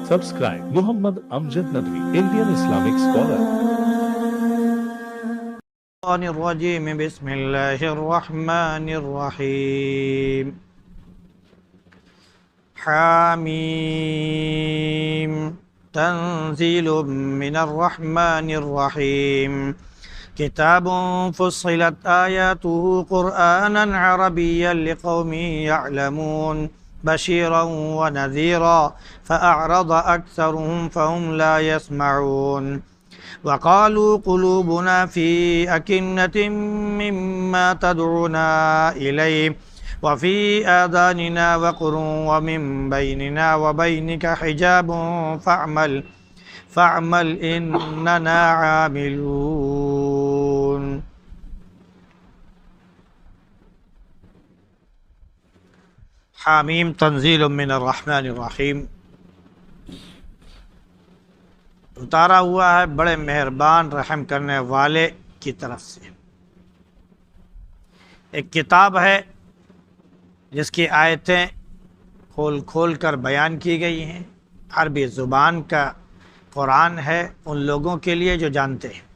Subscribe Muhammad Amjad Nadwi, Indian Islamic scholar. الرجيم بسم الله الرحمن الرحيم حاميم تنزيل من الرحمن الرحيم كتاب فصلت آياته قرآنا عربيا لقوم يعلمون بشيرا ونذيرا فأعرض أكثرهم فهم لا يسمعون وقالوا قلوبنا في أكنة مما تدعونا إليه وفي آذاننا وقر ومن بيننا وبينك حجاب فاعمل إننا عاملون. حامیم تنزیل من الرحمن الرحیم، اتارا ہوا ہے بڑے مہربان رحم کرنے والے کی طرف سے۔ ایک کتاب ہے جس کی آیتیں کھول کھول کر بیان کی گئی ہیں، عربی زبان کا قرآن ہے ان لوگوں کے لیے جو جانتے ہیں،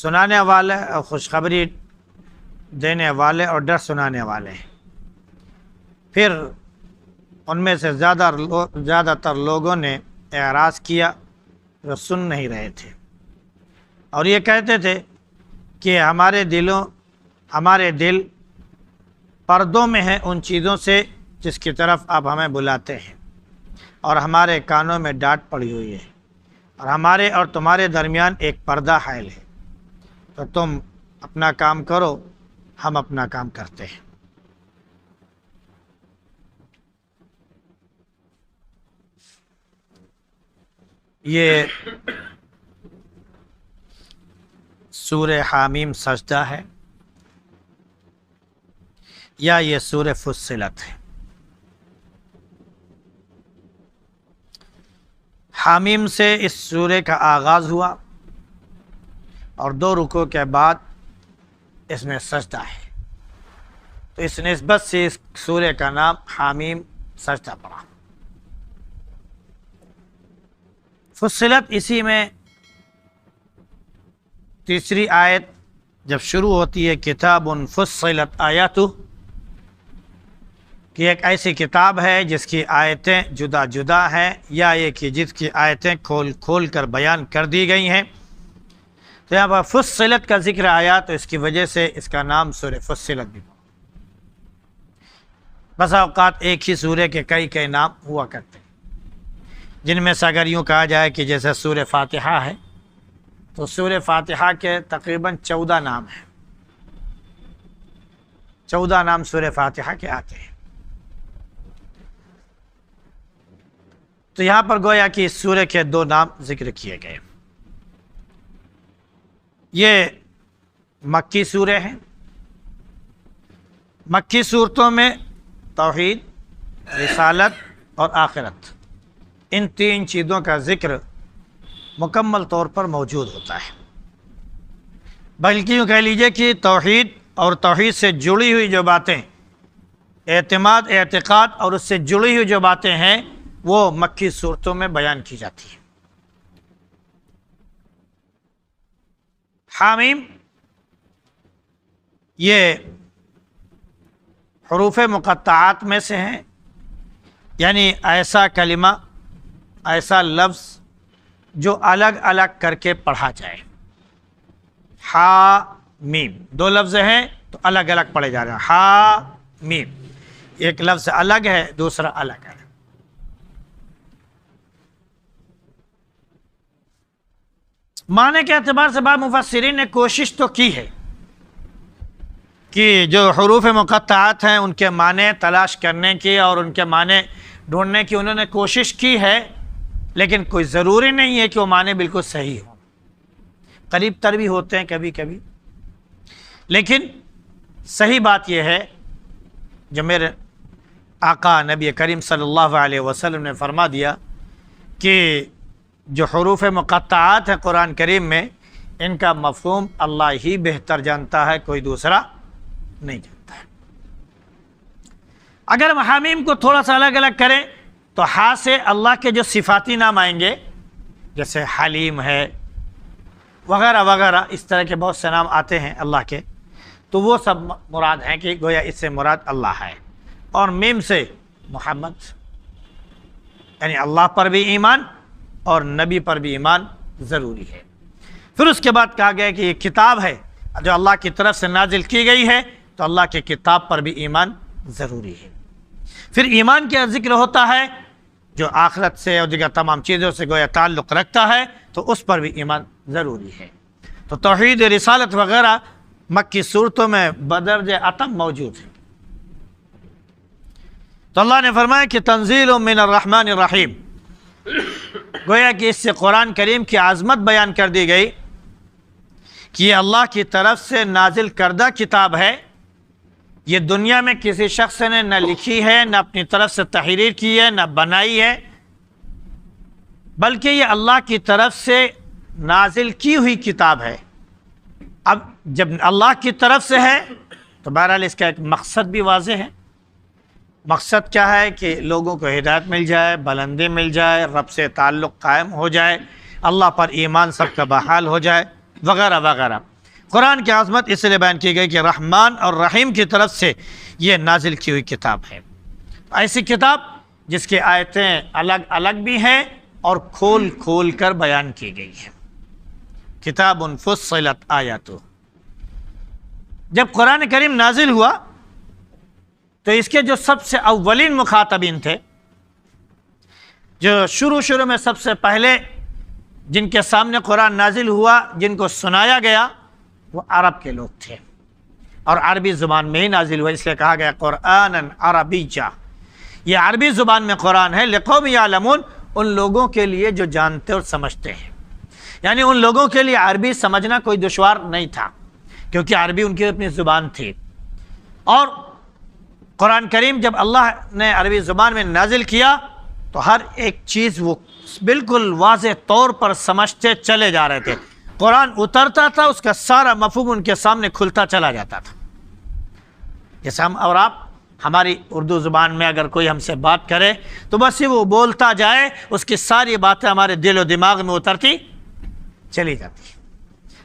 سنانے والے اور خوشخبری دینے والے اور ڈر سنانے والے ہیں۔ پھر ان میں سے زیادہ تر لوگوں نے اعراض کیا، وہ سن نہیں رہے تھے اور یہ کہتے تھے کہ ہمارے دل پردوں میں ہیں ان چیزوں سے جس کی طرف آپ ہمیں بلاتے ہیں، اور ہمارے کانوں میں ڈانٹ پڑی ہوئی ہے، اور ہمارے اور تمہارے درمیان ایک پردہ حائل ہے، تو تم اپنا کام کرو، ہم اپنا کام کرتے ہیں۔ یہ سورہ حامیم سجدہ ہے یا یہ سورہ فصلت ہے؟ حامیم سے اس سورہ کا آغاز ہوا اور 2 رکوع کے بعد اس میں سجدہ ہے، تو اس نسبت سے اس سورہ کا نام حامیم سجدہ پڑا۔ فصلت اسی میں تیسری آیت جب شروع ہوتی ہے، کتاب فصلت آیاتہ، کہ ایک ایسی کتاب ہے جس کی آیتیں جدا جدا ہیں، یا یہ کہ جس کی آیتیں کھول کھول کر بیان کر دی گئی ہیں، تو یہاں پر فصلت کا ذکر آیا تو اس کی وجہ سے اس کا نام سورہ فصلت بھی۔ بس اوقات ایک ہی سورہ کے کئی نام ہوا کرتے ہیں، جن میں سے اگر یوں کہا جائے کہ جیسے سورہ فاتحہ ہے تو سورہ فاتحہ کے تقریباً 14 نام ہیں، 14 نام سورہ فاتحہ کے آتے ہیں۔ تو یہاں پر گویا کہ اس سورہ کے 2 نام ذکر کیے گئے۔ یہ مکی سورہ ہیں۔ مکی صورتوں میں توحید، رسالت اور آخرت، ان 3 چیزوں کا ذکر مکمل طور پر موجود ہوتا ہے، بلکہ یوں کہہ لیجئے کہ توحید اور توحید سے جڑی ہوئی جو باتیں، اعتماد، اعتقاد اور اس سے جڑی ہوئی جو باتیں ہیں وہ مکی صورتوں میں بیان کی جاتی ہیں۔ حامیم یہ حروف مقطعات میں سے ہیں، یعنی ایسا کلمہ، ایسا لفظ جو الگ الگ کر کے پڑھا جائے۔ حامیم 2 لفظ ہیں تو الگ الگ پڑھے جا رہے ہیں۔ حامیم ایک لفظ الگ ہے، دوسرا الگ ہے۔ معنی کے اعتبار سے بعض مفسرین نے کوشش تو کی ہے کہ جو حروف مقطعات ہیں ان کے معنی تلاش کرنے کی اور ان کے معنی ڈھونڈنے کی انہوں نے کوشش کی ہے، لیکن کوئی ضروری نہیں ہے کہ وہ معنی بالکل صحیح ہوں، قریب تر بھی ہوتے ہیں کبھی کبھی، لیکن صحیح بات یہ ہے جو میرے آقا نبی کریم صلی اللہ علیہ وسلم نے فرما دیا کہ جو حروف مقطعات ہیں قرآن کریم میں، ان کا مفہوم اللہ ہی بہتر جانتا ہے، کوئی دوسرا نہیں جانتا ہے۔ اگر ہم حامیم کو تھوڑا سا الگ الگ کریں تو ہا سے اللہ کے جو صفاتی نام آئیں گے جیسے حلیم ہے وغیرہ وغیرہ، اس طرح کے بہت سے نام آتے ہیں اللہ کے، تو وہ سب مراد ہیں کہ گویا اس سے مراد اللہ ہے۔ اور میم سے محمد، یعنی اللہ پر بھی ایمان اور نبی پر بھی ایمان ضروری ہے۔ پھر اس کے بعد کہا گیا کہ یہ کتاب ہے جو اللہ کی طرف سے نازل کی گئی ہے، تو اللہ کی کتاب پر بھی ایمان ضروری ہے۔ پھر ایمان کا ذکر ہوتا ہے جو آخرت سے اور دیگر تمام چیزوں سے گویا تعلق رکھتا ہے، تو اس پر بھی ایمان ضروری ہے۔ تو توحید رسالت وغیرہ مکی صورتوں میں بدرجہ اتم موجود ہے۔ تو اللہ نے فرمایا کہ تنزیل من الرحمن الرحیم، گویا کہ اس سے قرآن کریم کی عظمت بیان کر دی گئی کہ یہ اللہ کی طرف سے نازل کردہ کتاب ہے، یہ دنیا میں کسی شخص نے نہ لکھی ہے، نہ اپنی طرف سے تحریر کی ہے، نہ بنائی ہے، بلکہ یہ اللہ کی طرف سے نازل کی ہوئی کتاب ہے۔ اب جب اللہ کی طرف سے ہے تو بہرحال اس کا ایک مقصد بھی واضح ہے۔ مقصد کیا ہے کہ لوگوں کو ہدایت مل جائے، بلندی مل جائے، رب سے تعلق قائم ہو جائے، اللہ پر ایمان سب کا بحال ہو جائے وغیرہ وغیرہ۔ قرآن کی عظمت اس لیے بیان کی گئی کہ رحمان اور رحیم کی طرف سے یہ نازل کی ہوئی کتاب ہے، ایسی کتاب جس کی آیتیں الگ الگ بھی ہیں اور کھول کھول کر بیان کی گئی ہے۔ کتاب فصلت آیاتہ، جب قرآن کریم نازل ہوا تو اس کے جو سب سے اولین مخاطبین تھے، جو شروع میں سب سے پہلے جن کے سامنے قرآن نازل ہوا، جن کو سنایا گیا، وہ عرب کے لوگ تھے، اور عربی زبان میں ہی نازل ہوا، اس لیے کہا گیا قرآنًا عربیّا، یہ عربی زبان میں قرآن ہے، لقوم یعلمون، ان لوگوں کے لیے جو جانتے اور سمجھتے ہیں، یعنی ان لوگوں کے لیے عربی سمجھنا کوئی دشوار نہیں تھا، کیونکہ عربی ان کی اپنی زبان تھی۔ اور قرآن کریم جب اللہ نے عربی زبان میں نازل کیا تو ہر ایک چیز وہ بالکل واضح طور پر سمجھتے چلے جا رہے تھے، قرآن اترتا تھا، اس کا سارا مفہوم ان کے سامنے کھلتا چلا جاتا تھا۔ جیسے ہم اور آپ، ہماری اردو زبان میں اگر کوئی ہم سے بات کرے تو بس ہی وہ بولتا جائے، اس کی ساری باتیں ہمارے دل و دماغ میں اترتی چلی جاتی۔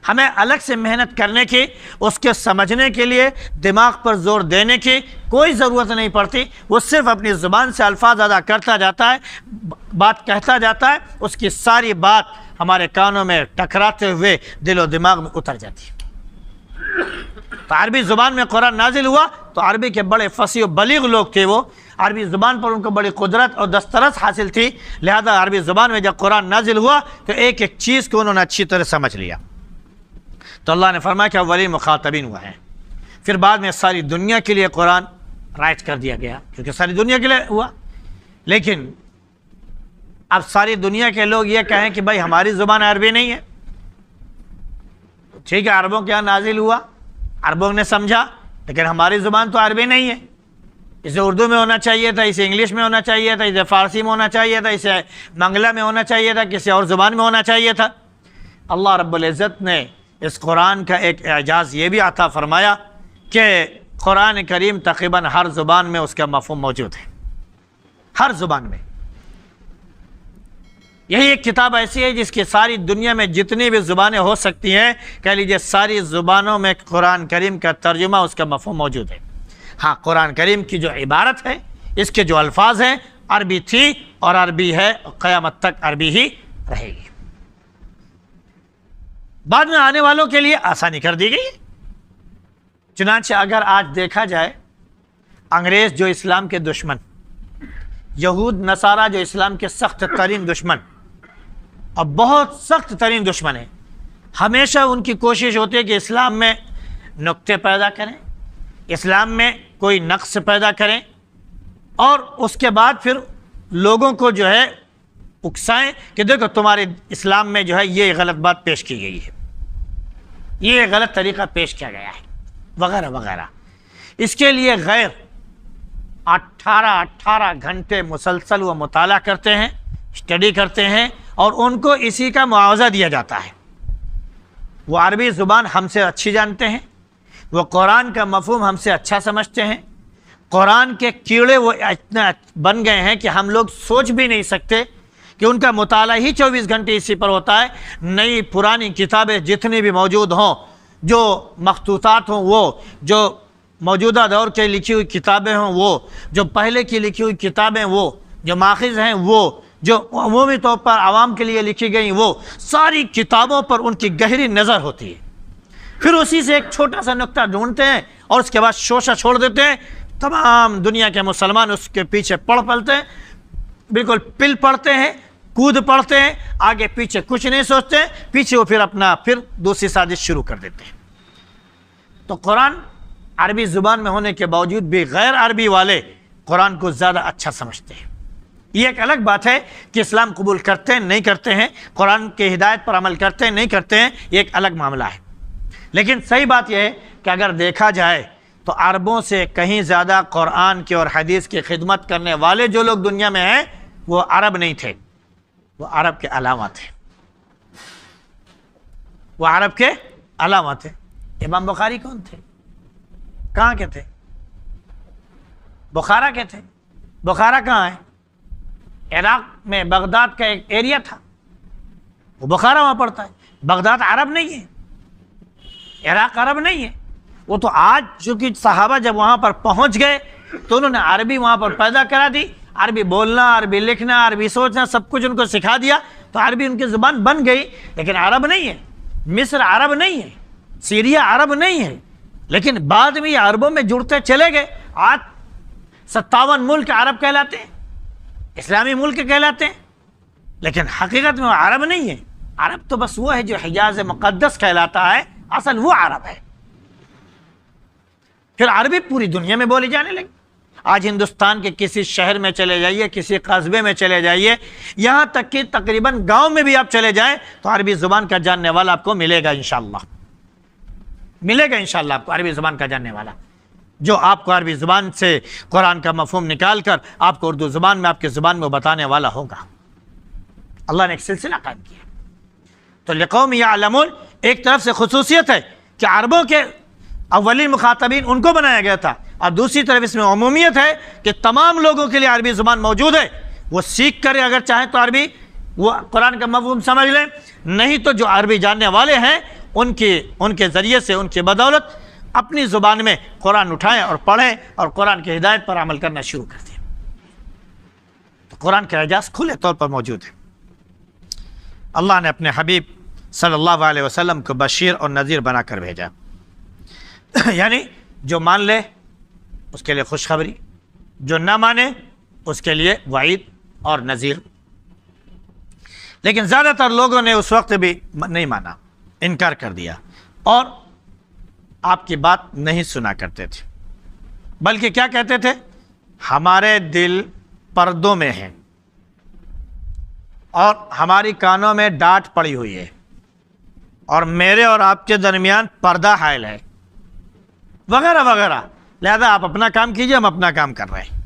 ہمیں الگ سے محنت کرنے کی، اس کے سمجھنے کے لیے دماغ پر زور دینے کی کوئی ضرورت نہیں پڑتی، وہ صرف اپنی زبان سے الفاظ ادا کرتا جاتا ہے، بات کہتا جاتا ہے، اس کی ساری بات ہمارے کانوں میں ٹکراتے ہوئے دل و دماغ میں اتر جاتی ہے۔ تو عربی زبان میں قرآن نازل ہوا تو عربی کے بڑے فصیح و بلیغ لوگ تھے، وہ عربی زبان پر ان کو بڑی قدرت اور دسترس حاصل تھی، لہذا عربی زبان میں جب قرآن نازل ہوا تو ایک ایک چیز کو انہوں نے اچھی طرح سمجھ لیا۔ تو اللہ نے فرمایا کہ اولین مخاطبین وہ ہیں، پھر بعد میں ساری دنیا کے لیے قرآن رائٹ کر دیا گیا، کیونکہ ساری دنیا کے لیے ہوا۔ لیکن اب ساری دنیا کے لوگ یہ کہیں کہ بھائی ہماری زبان عربی نہیں ہے، ٹھیک ہے عربوں کے یہاں نازل ہوا، عربوں نے سمجھا، لیکن ہماری زبان تو عربی نہیں ہے، اسے اردو میں ہونا چاہیے تھا، اسے انگلش میں ہونا چاہیے تھا، اسے فارسی میں ہونا چاہیے تھا، اسے منگلہ میں ہونا چاہیے تھا، کسی اور زبان میں ہونا چاہیے تھا۔ اللہ رب العزت نے اس قرآن کا ایک اعجاز یہ بھی عطا فرمایا کہ قرآن کریم تقریباً ہر زبان میں اس کا مفہوم موجود ہے، ہر زبان میں۔ یہی ایک کتاب ایسی ہے جس کی ساری دنیا میں جتنی بھی زبانیں ہو سکتی ہیں، کہہ لیجیے ساری زبانوں میں قرآن کریم کا ترجمہ، اس کا مفہوم موجود ہے۔ ہاں، قرآن کریم کی جو عبارت ہے، اس کے جو الفاظ ہیں، عربی تھی اور عربی ہے، قیامت تک عربی ہی رہے گی۔ بعد میں آنے والوں کے لیے آسانی کر دی گئی، چنانچہ اگر آج دیکھا جائے انگریز جو اسلام کے دشمن، یہود نصارہ جو اسلام کے سخت ترین دشمن اور بہت سخت ترین دشمن ہیں، ہمیشہ ان کی کوشش ہوتی ہے کہ اسلام میں نقطے پیدا کریں، اسلام میں کوئی نقص پیدا کریں، اور اس کے بعد پھر لوگوں کو جو ہے اکسائیں کہ دیکھو تمہارے اسلام میں جو ہے یہ غلط بات پیش کی گئی ہے، یہ غلط طریقہ پیش کیا گیا ہے، وغیرہ وغیرہ۔ اس کے لیے غیر 18 گھنٹے مسلسل وہ مطالعہ کرتے ہیں، اسٹڈی کرتے ہیں، اور ان کو اسی کا معاوضہ دیا جاتا ہے۔ وہ عربی زبان ہم سے اچھی جانتے ہیں، وہ قرآن کا مفہوم ہم سے اچھا سمجھتے ہیں، قرآن کے کیڑے وہ اتنا بن گئے ہیں کہ ہم لوگ سوچ بھی نہیں سکتے کہ ان کا مطالعہ ہی 24 گھنٹے اسی پر ہوتا ہے. نئی پرانی کتابیں جتنی بھی موجود ہوں، جو مخطوطات ہوں، وہ جو موجودہ دور کے لکھی ہوئی کتابیں ہوں، وہ جو پہلے کی لکھی ہوئی کتابیں، وہ جو ماخذ ہیں، وہ جو عمومی طور پر عوام کے لیے لکھی گئی، وہ ساری کتابوں پر ان کی گہری نظر ہوتی ہے. پھر اسی سے ایک چھوٹا سا نقطہ ڈھونڈتے ہیں اور اس کے بعد شوشہ چھوڑ دیتے ہیں. تمام دنیا کے مسلمان اس کے پیچھے پڑ پلتے ہیں، بالکل پل پڑتے ہیں، کود پڑتے ہیں، آگے پیچھے کچھ نہیں سوچتے ہیں، پیچھے وہ پھر دوسری سازش شروع کر دیتے ہیں. تو قرآن عربی زبان میں ہونے کے باوجود بھی غیر عربی والے قرآن کو زیادہ اچھا سمجھتے ہیں. یہ ایک الگ بات ہے کہ اسلام قبول کرتے ہیں نہیں کرتے ہیں، قرآن کی ہدایت پر عمل کرتے ہیں نہیں کرتے ہیں، یہ ایک الگ معاملہ ہے. لیکن صحیح بات یہ ہے کہ اگر دیکھا جائے تو عربوں سے کہیں زیادہ قرآن کی اور حدیث کی خدمت کرنے والے جو لوگ دنیا میں ہیں وہ عرب نہیں تھے، وہ عرب کے علاوہ تھے. وہ عرب کے علاوہ تھے. امام بخاری کون تھے؟ کہاں کے تھے؟ بخارا کے تھے. بخارا کہاں ہے؟ عراق میں بغداد کا ایک ایریا تھا، وہ بخارا وہاں پڑتا ہے. بغداد عرب نہیں ہے، عراق عرب نہیں ہے. وہ تو آج چونکہ صحابہ جب وہاں پر پہنچ گئے تو انہوں نے عربی وہاں پر پیدا کرا دی. عربی بولنا، عربی لکھنا، عربی سوچنا، سب کچھ ان کو سکھا دیا تو عربی ان کی زبان بن گئی. لیکن عرب نہیں ہے. مصر عرب نہیں ہے، سیریا عرب نہیں ہے. لیکن بعد میں یہ عربوں میں جڑتے چلے گئے. آج 57 ملک عرب کہلاتے ہیں، اسلامی ملک کہلاتے ہیں، لیکن حقیقت میں وہ عرب نہیں ہے. عرب تو بس وہ ہے جو حجاز مقدس کہلاتا ہے، اصل وہ عرب ہے. پھر عربی پوری دنیا میں بولی جانے لگی. آج ہندوستان کے کسی شہر میں چلے جائیے، کسی قصبے میں چلے جائیے، یہاں تک کہ تقریباً گاؤں میں بھی آپ چلے جائیں تو عربی زبان کا جاننے والا آپ کو ملے گا انشاءاللہ. ملے گا انشاءاللہ آپ کو عربی زبان کا جاننے والا، جو آپ کو عربی زبان سے قرآن کا مفہوم نکال کر آپ کو اردو زبان میں، آپ کی زبان میں بتانے والا ہوگا. اللہ نے ایک سلسلہ قائم کیا. تو لقوم یعلمون ایک طرف سے خصوصیت ہے کہ عربوں کے اولین مخاطبین ان کو بنایا گیا تھا، اور دوسری طرف اس میں عمومیت ہے کہ تمام لوگوں کے لیے عربی زبان موجود ہے. وہ سیکھ کر اگر چاہیں تو عربی وہ قرآن کا مفہوم سمجھ لیں، نہیں تو جو عربی جاننے والے ہیں ان کے ذریعے سے، ان کی بدولت اپنی زبان میں قرآن اٹھائیں اور پڑھیں اور قرآن کی ہدایت پر عمل کرنا شروع کر دیں. تو قرآن کے اعجاز کھلے طور پر موجود ہے. اللہ نے اپنے حبیب صلی اللہ علیہ وسلم کو بشیر اور نذیر بنا کر بھیجا. یعنی جو مان لے اس کے لیے خوشخبری، جو نہ مانے اس کے لیے وعید اور نذیر. لیکن زیادہ تر لوگوں نے اس وقت بھی نہیں مانا، انکار کر دیا اور آپ کی بات نہیں سنا کرتے تھے، بلکہ کیا کہتے تھے؟ ہمارے دل پردوں میں ہیں اور ہماری کانوں میں ڈانٹ پڑی ہوئی ہے اور میرے اور آپ کے درمیان پردہ حائل ہے، وغیرہ وغیرہ. لہذا آپ اپنا کام کیجئے، ہم اپنا کام کر رہے ہیں.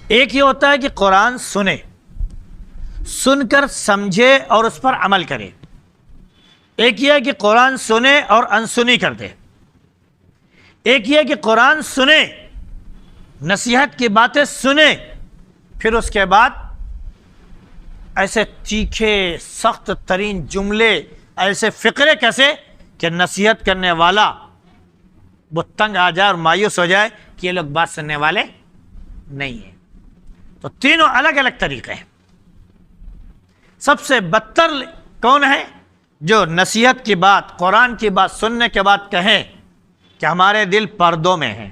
ایک یہ ہوتا ہے کہ قرآن سن کر سمجھے اور اس پر عمل کرے. ایک یہ ہے کہ قرآن سنے اور انسنی کر دے. ایک یہ ہے کہ قرآن سنے، نصیحت کی باتیں سنے، پھر اس کے بعد ایسے تیکھے سخت ترین جملے، ایسے فقرے کیسے کہ نصیحت کرنے والا وہ تنگ آ جائے اور مایوس ہو جائے کہ یہ لوگ بات سننے والے نہیں ہیں. تو تینوں الگ الگ طریقے ہیں. سب سے بدتر کون ہے؟ جو نصیحت کی بات، قرآن کی بات سننے کے بعد کہیں کہ ہمارے دل پردوں میں ہیں،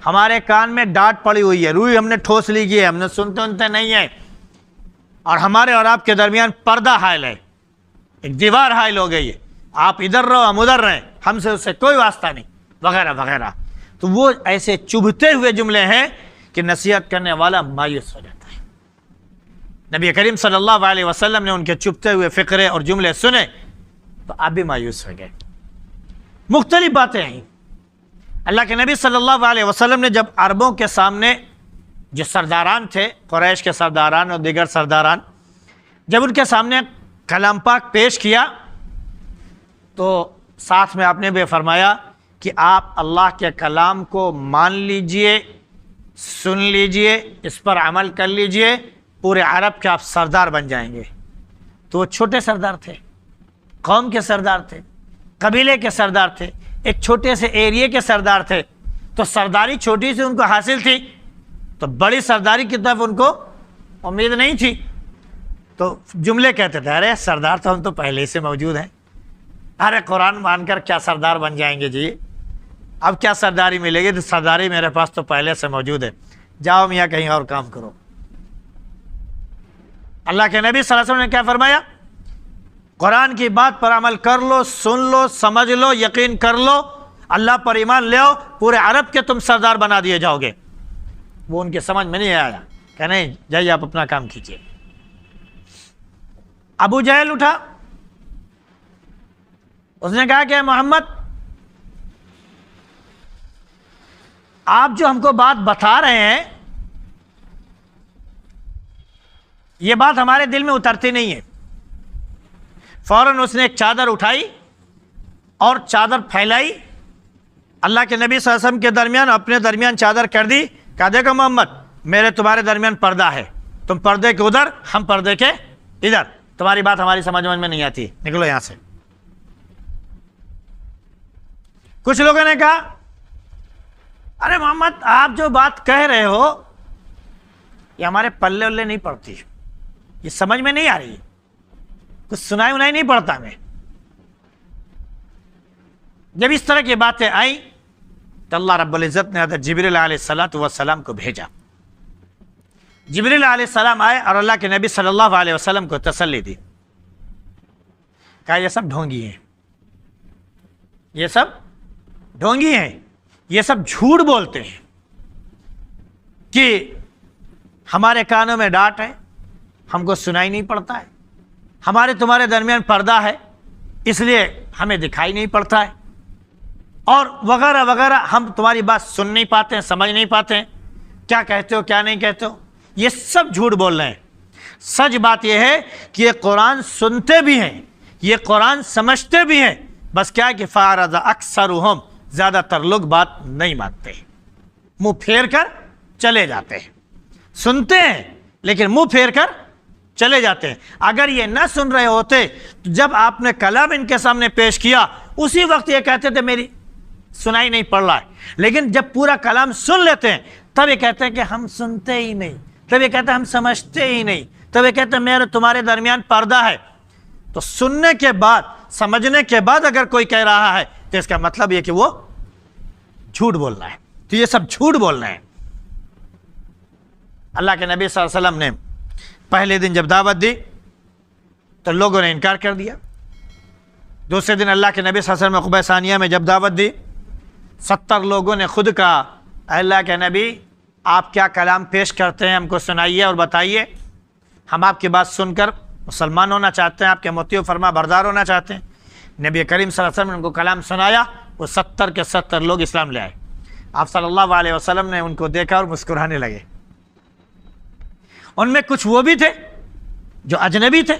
ہمارے کان میں ڈانٹ پڑی ہوئی ہے، روئی ہم نے ٹھوس لی ہے، ہم نے سنتے نہیں ہیں، اور ہمارے اور آپ کے درمیان پردہ حائل ہے، ایک دیوار حائل ہو گئی ہے، آپ ادھر رہو ہم ادھر رہیں، ہم سے اس سے کوئی واسطہ نہیں، وغیرہ وغیرہ. تو وہ ایسے چبھتے ہوئے جملے ہیں کہ نصیحت کرنے والا مایوس ہو جاتا ہے. نبی کریم صلی اللہ علیہ وسلم نے ان کے چبھتے ہوئے فقرے اور جملے سنے تو آپ بھی مایوس ہو گئے. مختلف باتیں ہیں. اللہ کے نبی صلی اللہ علیہ وسلم نے جب عربوں کے سامنے جو سرداران تھے، قریش کے سرداران اور دیگر سرداران، جب ان کے سامنے کلام پاک پیش کیا تو ساتھ میں آپ نے بھی فرمایا کہ آپ اللہ کے کلام کو مان لیجئے سن لیجئے، اس پر عمل کر لیجئے، پورے عرب کے آپ سردار بن جائیں گے۔ تو وہ چھوٹے سردار تھے، قوم کے سردار تھے، قبیلے کے سردار تھے، ایک چھوٹے سے ایریے کے سردار تھے، تو سرداری چھوٹی سے ان کو حاصل تھی، تو بڑی سرداری کی طرف ان کو امید نہیں تھی، تو جملے کہتے تھے ارے سردار تو ہم تو پہلے سے موجود ہیں، ارے قرآن مان کر کیا سردار بن جائیں گے جی، اب کیا سرداری ملے گی، تو سرداری میرے پاس تو پہلے سے موجود ہے، جاؤ میاں کہیں اور کام کرو۔ اللہ کے نبی صلی اللہ علیہ وسلم نے کیا فرمایا؟ قرآن کی بات پر عمل کر لو، سن لو، سمجھ لو، یقین کر لو، اللہ پر ایمان لے آؤ، پورے عرب کے تم سردار بنا دیے جاؤ گے۔ وہ ان کے سمجھ میں نہیں آیا کہ نہیں جائیے آپ اپنا کام کیجیے۔ ابو جہل اٹھا، اس نے کہا کہ محمد آپ جو ہم کو بات بتا رہے ہیں یہ بات ہمارے دل میں اترتی نہیں ہے۔ فوراً اس نے ایک چادر اٹھائی اور چادر پھیلائی، اللہ کے نبی صلی اللہ علیہ وسلم کے درمیان اپنے درمیان چادر کر دی، کہا دیکھو محمد میرے تمہارے درمیان پردہ ہے، تم پردے کے ادھر ہم پردے کے ادھر، تمہاری بات ہماری سمجھ میں نہیں آتی، نکلو یہاں سے۔ کچھ لوگوں نے کہا ارے محمد آپ جو بات کہہ رہے ہو یہ ہمارے پلے اولے نہیں پڑتی، یہ سمجھ میں نہیں آ رہی، کچھ سنائی انائی نہیں پڑتا ہمیں۔ جب اس طرح کی باتیں آئیں تو اللہ رب العزت نے حضرت جبریل علیہ السلام کو بھیجا۔ جبریل علیہ السلام آئے اور اللہ کے نبی صلی اللہ علیہ وسلم کو تسلی دی، کہا یہ سب ڈھونگی ہیں، یہ سب ڈھونگی ہیں، یہ سب جھوٹ بولتے ہیں کہ ہمارے کانوں میں ڈانٹ ہے، ہم کو سنائی نہیں پڑتا ہے، ہمارے تمہارے درمیان پردہ ہے اس لیے ہمیں دکھائی نہیں پڑتا ہے، اور وغیرہ وغیرہ، ہم تمہاری بات سن نہیں پاتے ہیں، سمجھ نہیں پاتے ہیں، کیا کہتے ہو کیا نہیں کہتے ہو، یہ سب جھوٹ بول رہے ہیں۔ سچ بات یہ ہے کہ یہ قرآن سنتے بھی ہیں، یہ قرآن سمجھتے بھی ہیں، بس کیا کہ فَأَعْرَضَ أَكْثَرُهُمْ، زیادہ تر لوگ بات نہیں مانتے، منہ پھیر کر چلے جاتے ہیں، سنتے ہیں لیکن منہ پھیر کر چلے جاتے ہیں۔ اگر یہ نہ سن رہے ہوتے تو جب آپ نے کلام ان کے سامنے پیش کیا اسی وقت یہ کہتے تھے میری سنائی نہیں پڑ رہا ہے، لیکن جب پورا کلام سن لیتے ہیں تب یہ کہتے ہیں کہ ہم سنتے ہی نہیں، تب یہ کہتے ہیں ہم سمجھتے ہی نہیں، تب یہ کہتے ہیں میرے تمہارے درمیان پردہ ہے۔ تو سننے کے بعد، سمجھنے کے بعد اگر کوئی کہہ رہا ہے تو اس کا مطلب یہ کہ وہ جھوٹ بول رہا ہے، تو یہ سب جھوٹ بول رہے ہیں۔ اللہ کے نبی صلی اللہ علیہ وسلم نے پہلے دن جب دعوت دی تو لوگوں نے انکار کر دیا، دوسرے دن اللہ کے نبی صلی اللہ علیہ وسلم عقبہ ثانیہ میں جب دعوت دی 70 لوگوں نے خود کہا اے اللہ کے نبی آپ کیا کلام پیش کرتے ہیں، ہم کو سنائیے اور بتائیے، ہم آپ کی بات سن کر مسلمان ہونا چاہتے ہیں، آپ کے مطیع و فرما بردار ہونا چاہتے ہیں۔ نبی کریم صلی اللہ علیہ وسلم نے ان کو کلام سنایا، وہ 70 کے 70 لوگ اسلام لے آئے۔ آپ صلی اللہ علیہ وسلم نے ان کو دیکھا اور مسکرانے لگے۔ ان میں کچھ وہ بھی تھے جو اجنبی تھے،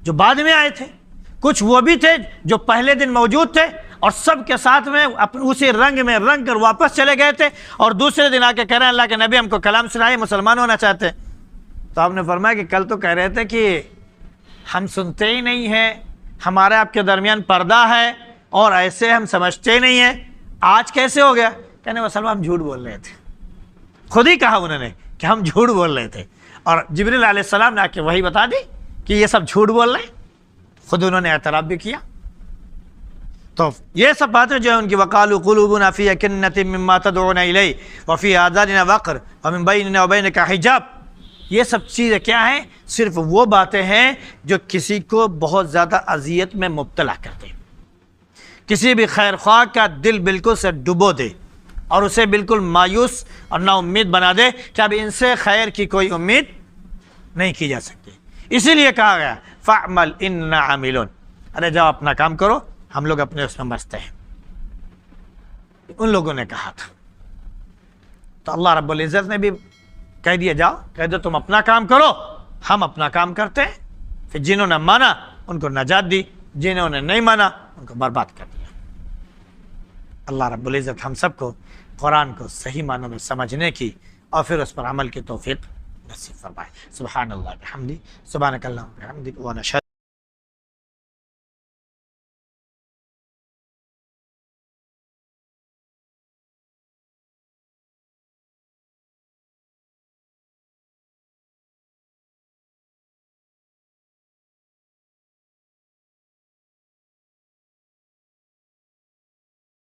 جو بعد میں آئے تھے، کچھ وہ بھی تھے جو پہلے دن موجود تھے اور سب کے ساتھ میں اسی رنگ میں رنگ کر واپس چلے گئے تھے، اور دوسرے دن آ کے کہہ رہے ہیں اللہ کے نبی ہم کو کلام سنائے، مسلمان ہونا چاہتے ہیں۔ تو آپ نے فرمایا کہ کل تو کہہ رہے تھے کہ ہم سنتے ہی نہیں ہیں، ہمارے آپ کے درمیان پردہ ہے، اور ایسے ہم سمجھتے نہیں ہیں، آج کیسے ہو گیا؟ کہنے مسلمان ہم جھوٹ بول رہے تھے، خود ہی کہا انہوں نے کہ ہم جھوٹ بول رہے تھے، اور جبریل علیہ السلام نے آ کے وہی بتا دی کہ یہ سب جھوٹ بول رہے ہیں، خود انہوں نے اعتراف بھی کیا۔ تو یہ سب باتیں جو ہیں ان کی وقالوا قلوبنا فی اکنۃ مما تدعون الیہ وفی آذاننا وقر ومن بیننا وبینک حجاب، یہ سب چیزیں کیا ہیں؟ صرف وہ باتیں ہیں جو کسی کو بہت زیادہ اذیت میں مبتلا کر دیں، کسی بھی خیر خواہ کا دل بالکل سے ڈبو دے اور اسے بالکل مایوس اور نا امید بنا دے کہ اب ان سے خیر کی کوئی امید نہیں کی جا سکتی۔ اسی لیے کہا گیا فَعْمَلْ إِنَّا عَامِلُونَ، ارے جاؤ اپنا کام کرو، ہم لوگ اپنے اس میں مست ہیں۔ ان لوگوں نے کہا تھا، تو اللہ رب العزت نے بھی کہہ دیا جاؤ، کہہ دو تم اپنا کام کرو، ہم اپنا کام کرتے ہیں۔ پھر جنہوں نے مانا ان کو نجات دی، جنہوں نے نہیں مانا ان کو برباد کر دیا۔ اللہ رب العزت ہم سب کو قرآن کو صحیح معنوں میں سمجھنے کی اور پھر اس پر عمل کی توفیق نصیب فرمائے۔ سبحان اللہ بحمدہ، سبحانک اللہم وبحمدک، ونشہد